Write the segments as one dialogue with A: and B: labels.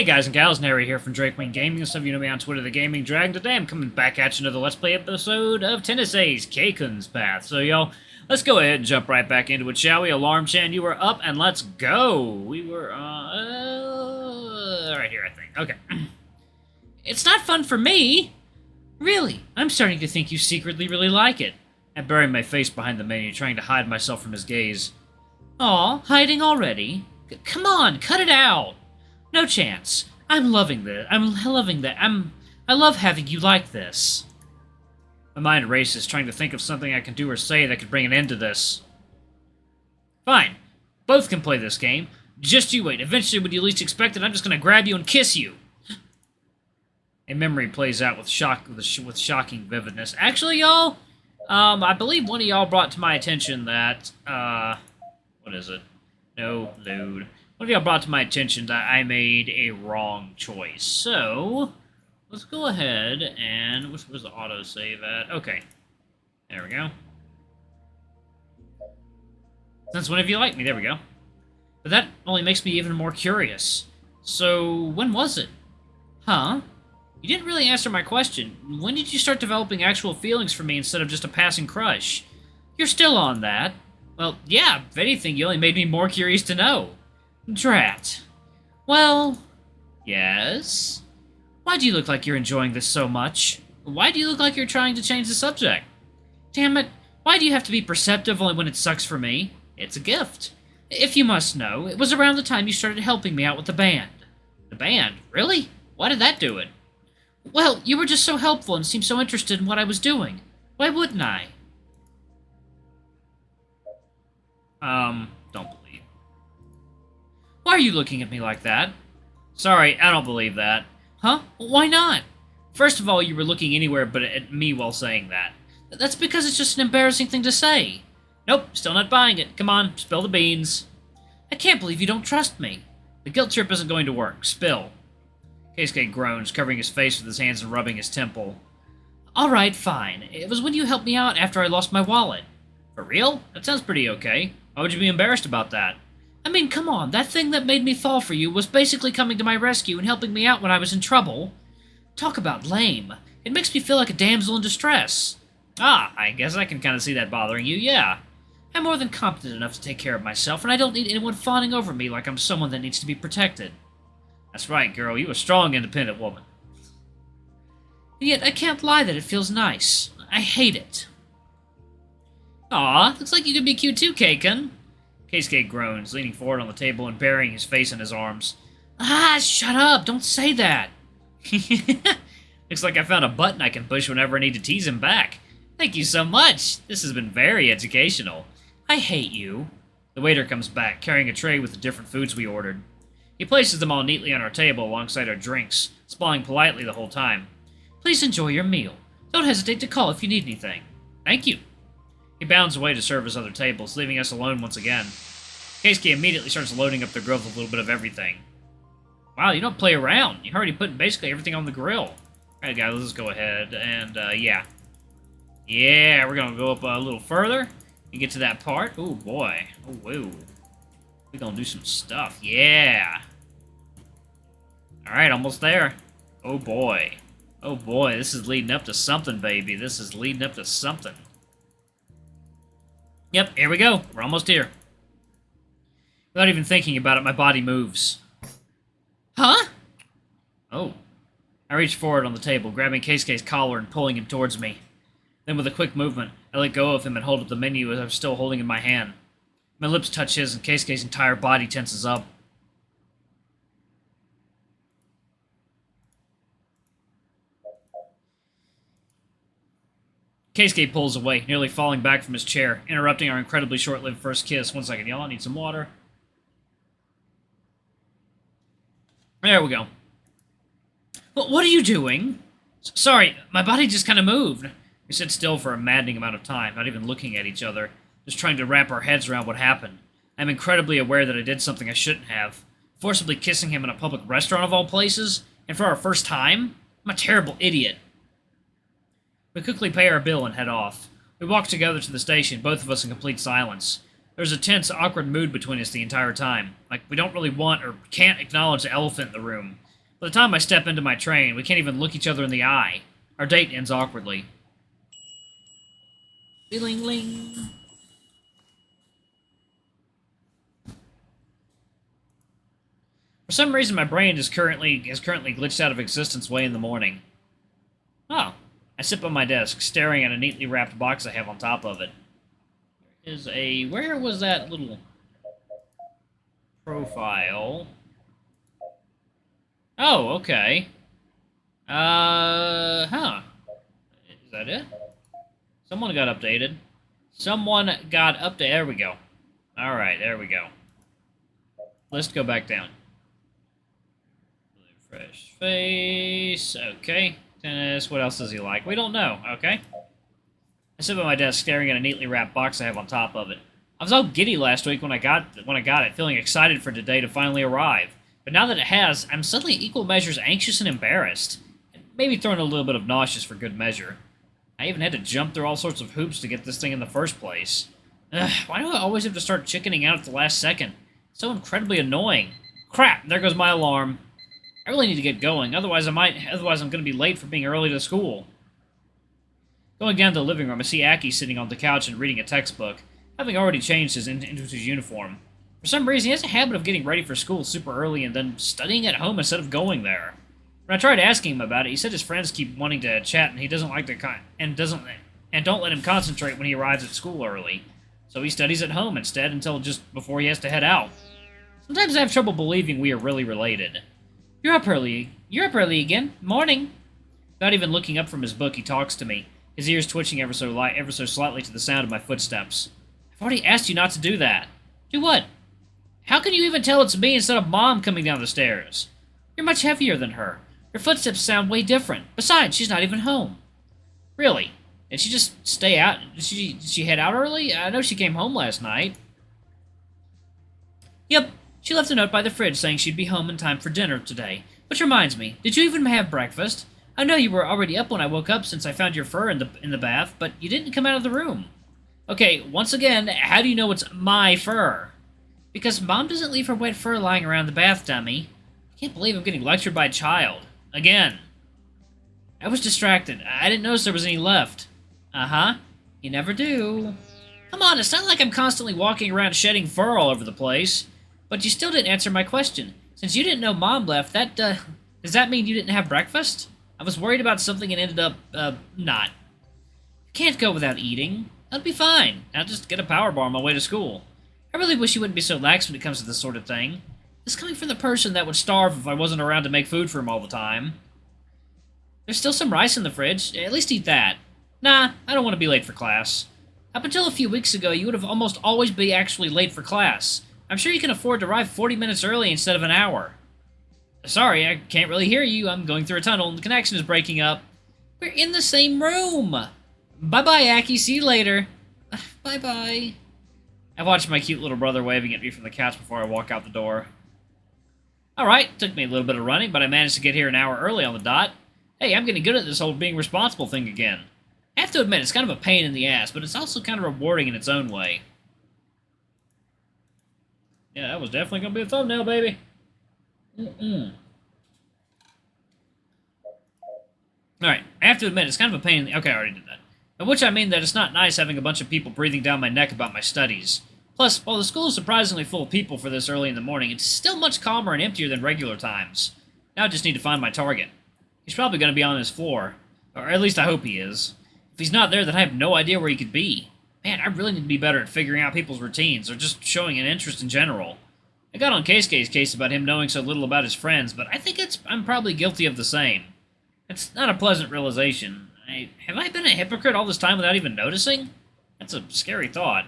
A: Hey guys and gals, Nary here from Drake Wing Gaming. Some of you know me on Twitter, the Gaming Dragon. Today I'm coming back at you another Let's Play episode of Tennessee's Kaken's Path. So y'all, let's go ahead and jump right back into it, shall we? Alarm Chan, you were up and let's go. We were, right here, I think. Okay. It's not fun for me. Really, I'm starting to think you secretly really like it. I bury my face behind the menu, trying to hide myself from his gaze. Aw, hiding already? Come on, cut it out. No chance. I'm loving this. I love having you like this. My mind races, trying to think of something I can do or say that could bring an end to this. Fine. Both can play this game. Just you wait. Eventually, when you least expect it, I'm just gonna grab you and kiss you. A memory plays out with shocking vividness. Actually, y'all, I believe one of y'all brought to my attention that, what is it? No, load. One of y'all brought to my attention that I made a wrong choice. So, let's go ahead and... Where's the autosave at? Okay. There we go. Since when have you liked me? There we go. But that only makes me even more curious. So, when was it? Huh? You didn't really answer my question. When did you start developing actual feelings for me instead of just a passing crush? You're still on that. Well, yeah, if anything, you only made me more curious to know. Drat. Well, yes? Why do you look like you're enjoying this so much? Why do you look like you're trying to change the subject? Damn it, why do you have to be perceptive only when it sucks for me? It's a gift. If you must know, it was around the time you started helping me out with the band. The band? Really? Why did that do it? Well, you were just so helpful and seemed so interested in what I was doing. Why wouldn't I? Don't believe. Why are you looking at me like that? Sorry, I don't believe that. Huh? Why not? First of all, you were looking anywhere but at me while saying that. That's because it's just an embarrassing thing to say. Nope, still not buying it. Come on, spill the beans. I can't believe you don't trust me. The guilt trip isn't going to work. Spill. Keisuke groans, covering his face with his hands and rubbing his temple. Alright, fine. It was when you helped me out after I lost my wallet. For real? That sounds pretty okay. Why would you be embarrassed about that? I mean, come on, that thing that made me fall for you was basically coming to my rescue and helping me out when I was in trouble. Talk about lame. It makes me feel like a damsel in distress. Ah, I guess I can kind of see that bothering you, yeah. I'm more than competent enough to take care of myself, and I don't need anyone fawning over me like I'm someone that needs to be protected. That's right, girl, you a strong, independent woman. And yet, I can't lie that it feels nice. I hate it. Aw, looks like you could be cute too, Kaken. Keisuke groans, leaning forward on the table and burying his face in his arms. Ah, shut up! Don't say that! Looks like I found a button I can push whenever I need to tease him back. Thank you so much! This has been very educational. I hate you. The waiter comes back, carrying a tray with the different foods we ordered. He places them all neatly on our table alongside our drinks, smiling politely the whole time. Please enjoy your meal. Don't hesitate to call if you need anything. Thank you. He bounds away to serve his other tables, leaving us alone once again. Keisuke immediately starts loading up the grill with a little bit of everything. Wow, you don't play around. You're already putting basically everything on the grill. Alright guys, let's go ahead and, yeah. Yeah, we're gonna go up a little further and get to that part. Oh boy. Oh, whoa. We're gonna do some stuff. Yeah. Alright, almost there. Oh boy. Oh boy, this is leading up to something, baby. This is leading up to something. Yep, here we go. We're almost here. Without even thinking about it, my body moves. Huh? Oh. I reach forward on the table, grabbing Keisuke's collar and pulling him towards me. Then with a quick movement, I let go of him and hold up the menu as I was still holding in my hand. My lips touch his and Keisuke's entire body tenses up. Keisuke pulls away, nearly falling back from his chair, interrupting our incredibly short-lived first kiss. 1 second, y'all. I need some water. There we go. What are you doing? Sorry, my body just kind of moved. We sit still for a maddening amount of time, not even looking at each other, just trying to wrap our heads around what happened. I'm incredibly aware that I did something I shouldn't have. Forcibly kissing him in a public restaurant of all places, and for our first time? I'm a terrible idiot. We quickly pay our bill and head off. We walk together to the station, both of us in complete silence. There's a tense, awkward mood between us the entire time. Like, we don't really want or can't acknowledge the elephant in the room. By the time I step into my train, we can't even look each other in the eye. Our date ends awkwardly. Ling-ling. For some reason, my brain has currently glitched out of existence way in the morning. Oh. I sit by my desk, staring at a neatly wrapped box I have on top of it. There is a... Where was that little profile? Oh, okay. Huh. Is that it? Someone got updated. Someone got updated. There we go. Alright, there we go. Let's go back down. Fresh face. Okay. Tennis. What else does he like? We don't know. Okay. I sit by my desk, staring at a neatly wrapped box I have on top of it. I was all giddy last week when I got it, feeling excited for today to finally arrive. But now that it has, I'm suddenly equal measures anxious and embarrassed. And maybe thrown a little bit of nauseous for good measure. I even had to jump through all sorts of hoops to get this thing in the first place. Ugh, why do I always have to start chickening out at the last second? It's so incredibly annoying. Crap, there goes my alarm. I really need to get going, otherwise I'm going to be late for being early to school. Going down to the living room, I see Aki sitting on the couch and reading a textbook, having already changed into his uniform. For some reason, he has a habit of getting ready for school super early and then studying at home instead of going there. When I tried asking him about it, he said his friends keep wanting to chat and he doesn't like to don't let him concentrate when he arrives at school early. So he studies at home instead until just before he has to head out. Sometimes I have trouble believing we are really related. You're up early again. Morning. Without even looking up from his book, he talks to me, his ears twitching ever so slightly to the sound of my footsteps. I've already asked you not to do that. Do what? How can you even tell it's me instead of Mom coming down the stairs? You're much heavier than her. Her footsteps sound way different. Besides, she's not even home. Really? Did she just stay out? Did she head out early? I know she came home last night. Yep. She left a note by the fridge saying she'd be home in time for dinner today. Which reminds me, did you even have breakfast? I know you were already up when I woke up since I found your fur in the bath, but you didn't come out of the room. Okay, once again, how do you know it's my fur? Because Mom doesn't leave her wet fur lying around the bath, dummy. I can't believe I'm getting lectured by a child. Again. I was distracted. I didn't notice there was any left. Uh-huh. You never do. Come on, it's not like I'm constantly walking around shedding fur all over the place. But you still didn't answer my question. Since you didn't know Mom left, does that mean you didn't have breakfast? I was worried about something and ended up, not. I can't go without eating. That'll be fine. I'll just get a power bar on my way to school. I really wish you wouldn't be so lax when it comes to this sort of thing. This coming from the person that would starve if I wasn't around to make food for him all the time. There's still some rice in the fridge. At least eat that. Nah, I don't want to be late for class. Up until a few weeks ago, you would have almost always been actually late for class. I'm sure you can afford to arrive 40 minutes early instead of an hour. Sorry, I can't really hear you. I'm going through a tunnel and the connection is breaking up. We're in the same room. Bye-bye, Aki. See you later. Bye-bye. I watched my cute little brother waving at me from the couch before I walk out the door. Alright, took me a little bit of running, but I managed to get here an hour early on the dot. Hey, I'm getting good at this whole being responsible thing again. I have to admit, it's kind of a pain in the ass, but it's also kind of rewarding in its own way. Yeah, that was definitely going to be a thumbnail, baby. Alright, I have to admit, it's kind of a pain in the... Okay, I already did that. By which I mean that it's not nice having a bunch of people breathing down my neck about my studies. Plus, while the school is surprisingly full of people for this early in the morning, it's still much calmer and emptier than regular times. Now I just need to find my target. He's probably going to be on his floor. Or at least I hope he is. If he's not there, then I have no idea where he could be. Man, I really need to be better at figuring out people's routines, or just showing an interest in general. I got on Keisuke's case about him knowing so little about his friends, but I think I'm probably guilty of the same. It's not a pleasant realization. Have I been a hypocrite all this time without even noticing? That's a scary thought.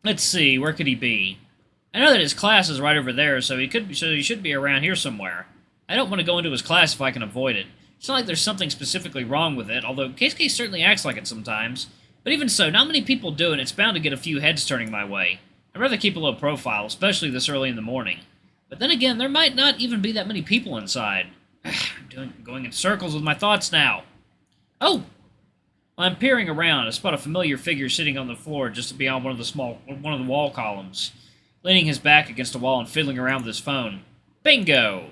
A: Let's see, where could he be? I know that his class is right over there, so he should be around here somewhere. I don't want to go into his class if I can avoid it. It's not like there's something specifically wrong with it, although Keisuke certainly acts like it sometimes. But even so, not many people do, and it's bound to get a few heads turning my way. I'd rather keep a low profile, especially this early in the morning. But then again, there might not even be that many people inside. I'm going in circles with my thoughts now. Oh! While I'm peering around, I spot a familiar figure sitting on the floor just beyond one of the wall columns, leaning his back against a wall and fiddling around with his phone. Bingo!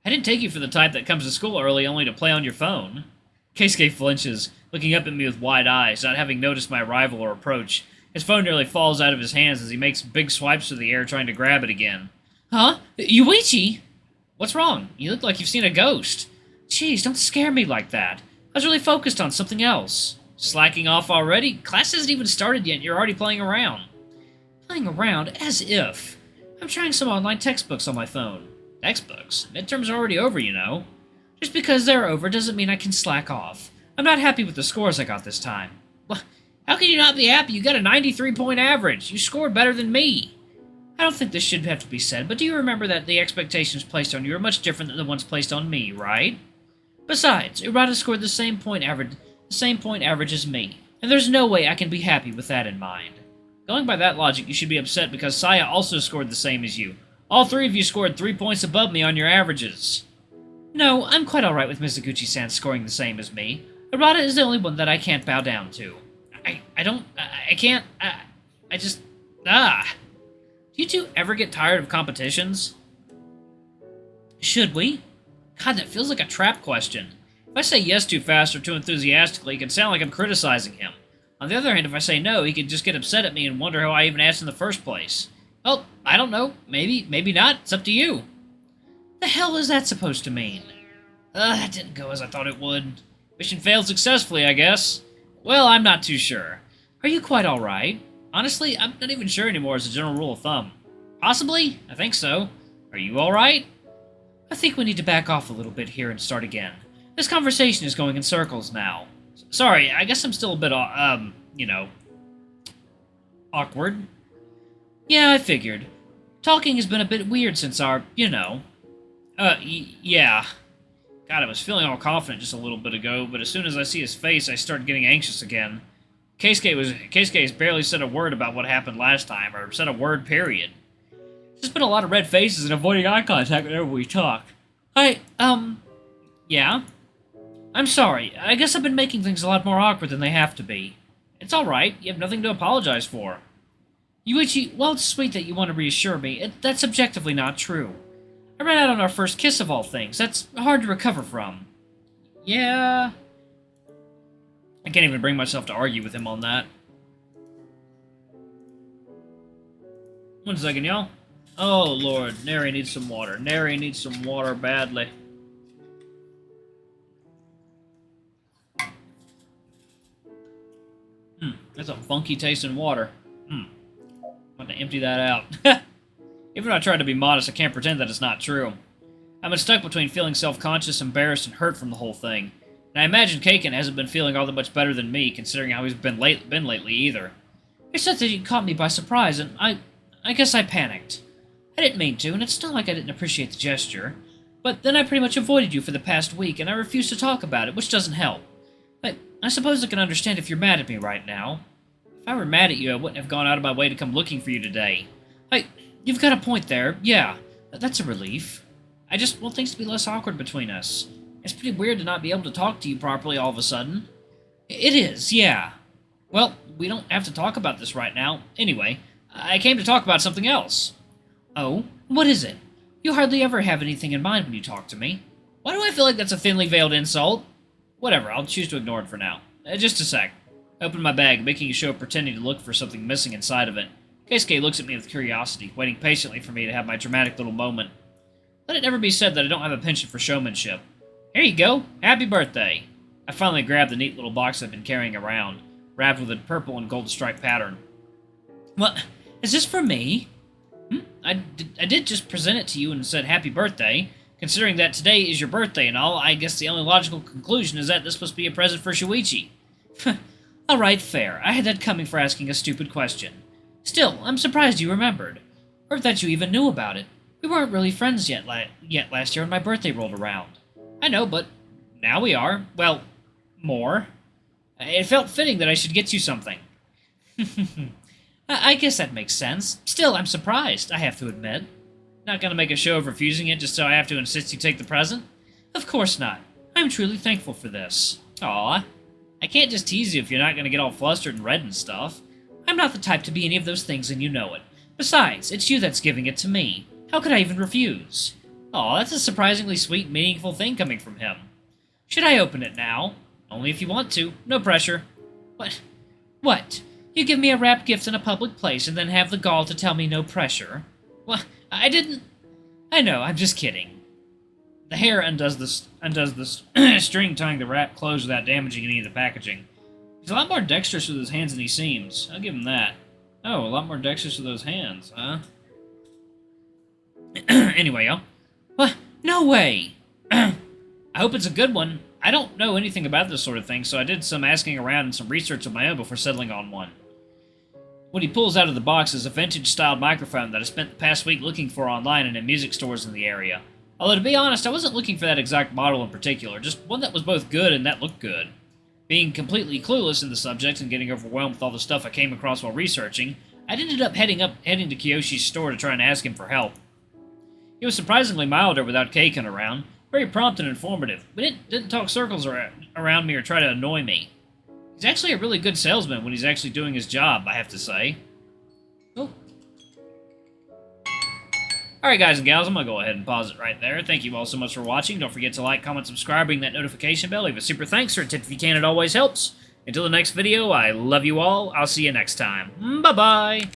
A: I didn't take you for the type that comes to school early only to play on your phone. Keisuke flinches, looking up at me with wide eyes, not having noticed my arrival or approach. His phone nearly falls out of his hands as he makes big swipes through the air trying to grab it again. Huh? Yuichi? What's wrong? You look like you've seen a ghost. Jeez, don't scare me like that. I was really focused on something else. Slacking off already? Class hasn't even started yet and you're already playing around. Playing around? As if. I'm trying some online textbooks on my phone. Textbooks? Midterms are already over, you know. Just because they're over doesn't mean I can slack off. I'm not happy with the scores I got this time. Well, how can you not be happy? You got a 93-point average. You scored better than me. I don't think this should have to be said, but do you remember that the expectations placed on you are much different than the ones placed on me, right? Besides, Urata scored the same point average as me, and there's no way I can be happy with that in mind. Going by that logic, you should be upset because Saya also scored the same as you. All three of you scored 3 points above me on your averages. No, I'm quite alright with Mizuguchi-san scoring the same as me. Urata is the only one that I can't bow down to. I can't, Do you two ever get tired of competitions? Should we? God, that feels like a trap question. If I say yes too fast or too enthusiastically, it can sound like I'm criticizing him. On the other hand, if I say no, he could just get upset at me and wonder how I even asked in the first place. Well, I don't know. Maybe, maybe not. It's up to you. The hell is that supposed to mean? That didn't go as I thought it would. Mission failed successfully, I guess. Well, I'm not too sure. Are you quite alright? Honestly, I'm not even sure anymore as a general rule of thumb. Possibly? I think so. Are you alright? I think we need to back off a little bit here and start again. This conversation is going in circles now. Sorry, I guess I'm still a bit, awkward. Yeah, I figured. Talking has been a bit weird since our, yeah. God, I was feeling all confident just a little bit ago, but as soon as I see his face, I start getting anxious again. Keisuke has barely said a word about what happened last time, or said a word, period. There's just been a lot of red faces and avoiding eye contact whenever we talk. Yeah? I'm sorry. I guess I've been making things a lot more awkward than they have to be. It's alright. You have nothing to apologize for. Yuichi, while it's sweet that you want to reassure me, that's objectively not true. I ran out on our first kiss of all things. That's hard to recover from. Yeah... I can't even bring myself to argue with him on that. 1 second, y'all. Oh, Lord. Neri needs some water. Neri needs some water badly. That's a funky tasting water. I'm going to empty that out. Even though I try to be modest, I can't pretend that it's not true. I've been stuck between feeling self-conscious, embarrassed, and hurt from the whole thing. And I imagine Kaken hasn't been feeling all that much better than me, considering how he's been lately either. It's just that he caught me by surprise, and I guess I panicked. I didn't mean to, and it's not like I didn't appreciate the gesture. But then I pretty much avoided you for the past week, and I refused to talk about it, which doesn't help. I suppose I can understand if you're mad at me right now. If I were mad at you, I wouldn't have gone out of my way to come looking for you today. You've got a point there, yeah. That's a relief. I just want things to be less awkward between us. It's pretty weird to not be able to talk to you properly all of a sudden. It is, yeah. Well, we don't have to talk about this right now. Anyway, I came to talk about something else. Oh? What is it? You hardly ever have anything in mind when you talk to me. Why do I feel like that's a thinly veiled insult? Whatever, I'll choose to ignore it for now. Just a sec. I open my bag, making a show of pretending to look for something missing inside of it. Keisuke looks at me with curiosity, waiting patiently for me to have my dramatic little moment. Let it never be said that I don't have a penchant for showmanship. Here you go. Happy birthday. I finally grabbed the neat little box I've been carrying around, wrapped with a purple and gold stripe pattern. What? Is this for me? I did just present it to you and said happy birthday. Considering that today is your birthday and all, I guess the only logical conclusion is that this must be a present for Shuichi. Alright, fair. I had that coming for asking a stupid question. Still, I'm surprised you remembered. Or that you even knew about it. We weren't really friends yet last year when my birthday rolled around. I know, but now we are. Well, more. It felt fitting that I should get you something. I guess that makes sense. Still, I'm surprised, I have to admit. Not gonna make a show of refusing it just so I have to insist you take the present? Of course not. I'm truly thankful for this. Aw. I can't just tease you if you're not gonna get all flustered and red and stuff. I'm not the type to be any of those things and you know it. Besides, it's you that's giving it to me. How could I even refuse? Aw, that's a surprisingly sweet, meaningful thing coming from him. Should I open it now? Only if you want to. No pressure. What? What? You give me a wrapped gift in a public place and then have the gall to tell me no pressure? Well, I didn't... I know, I'm just kidding. The hair undoes the string tying the wrap closed without damaging any of the packaging. He's a lot more dexterous with his hands than he seems. I'll give him that. Oh, a lot more dexterous with those hands, huh? Anyway, y'all. What? No way! I hope it's a good one. I don't know anything about this sort of thing, so I did some asking around and some research of my own before settling on one. What he pulls out of the box is a vintage-styled microphone that I spent the past week looking for online and in music stores in the area. Although, to be honest, I wasn't looking for that exact model in particular, just one that was both good and that looked good. Being completely clueless in the subject and getting overwhelmed with all the stuff I came across while researching, I ended up heading to Kiyoshi's store to try and ask him for help. He was surprisingly milder without caking around, very prompt and informative, but didn't talk circles around me or try to annoy me. He's actually a really good salesman when he's actually doing his job, I have to say. Oh. Alright guys and gals, I'm going to go ahead and pause it right there. Thank you all so much for watching. Don't forget to like, comment, subscribe, ring that notification bell, leave a super thanks or a tip if you can, it always helps. Until the next video, I love you all. I'll see you next time. Bye-bye!